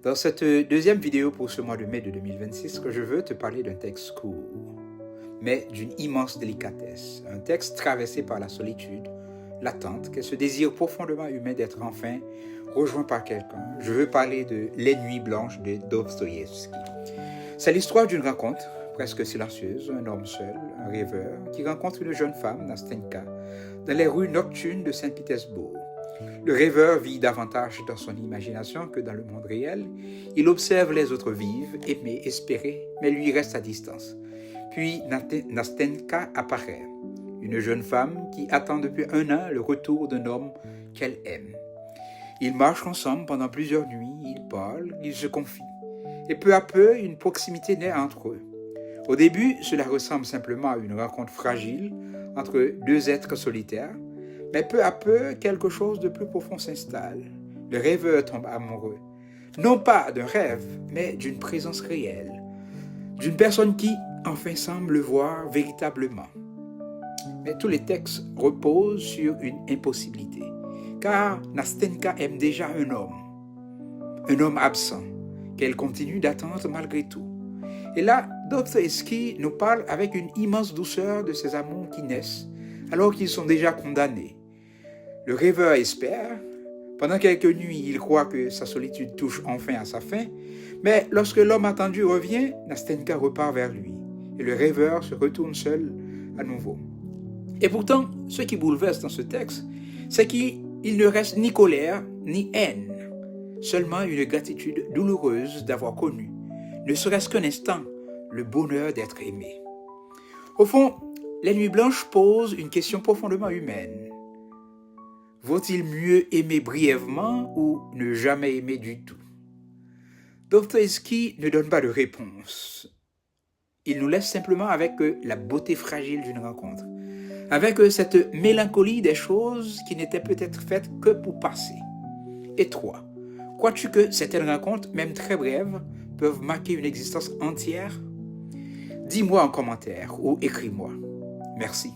Dans cette deuxième vidéo pour ce mois de mai de 2026, je veux te parler d'un texte court, mais d'une immense délicatesse. Un texte traversé par la solitude, l'attente, ce désir profondément humain d'être enfin rejoint par quelqu'un. Je veux parler de Les Nuits blanches de Dostoïevski. C'est l'histoire d'une rencontre presque silencieuse, un homme seul, un rêveur, qui rencontre une jeune femme, Nastenka, dans les rues nocturnes de Saint-Pétersbourg. Le rêveur vit davantage dans son imagination que dans le monde réel. Il observe les autres vivre, aimer, espérer, mais lui reste à distance. Puis Nastenka apparaît, une jeune femme qui attend depuis 1 an le retour d'un homme qu'elle aime. Ils marchent ensemble pendant plusieurs nuits, ils parlent, ils se confient. Et peu à peu, une proximité naît entre eux. Au début, cela ressemble simplement à une rencontre fragile entre deux êtres solitaires, mais peu à peu, quelque chose de plus profond s'installe. Le rêveur tombe amoureux, non pas d'un rêve, mais d'une présence réelle, d'une personne qui, enfin, semble le voir véritablement. Mais tous les textes reposent sur une impossibilité, car Nastenka aime déjà un homme absent, qu'elle continue d'attendre malgré tout. Et là, Dostoïevski nous parle avec une immense douceur de ces amours qui naissent, alors qu'ils sont déjà condamnés. Le rêveur espère. Pendant quelques nuits, il croit que sa solitude touche enfin à sa fin, mais lorsque l'homme attendu revient, Nastenka repart vers lui, et le rêveur se retourne seul à nouveau. Et pourtant, ce qui bouleverse dans ce texte, c'est qu'il ne reste ni colère, ni haine, seulement une gratitude douloureuse d'avoir connu, ne serait-ce qu'un instant, le bonheur d'être aimé. Au fond, Les Nuits blanches posent une question profondément humaine. Vaut-il mieux aimer brièvement ou ne jamais aimer du tout? Dostoïevski ne donne pas de réponse. Il nous laisse simplement avec la beauté fragile d'une rencontre, avec cette mélancolie des choses qui n'étaient peut-être faites que pour passer. Et toi, crois-tu que certaines rencontres, même très brèves, peuvent marquer une existence entière? Dis-moi en commentaire ou écris-moi. Merci.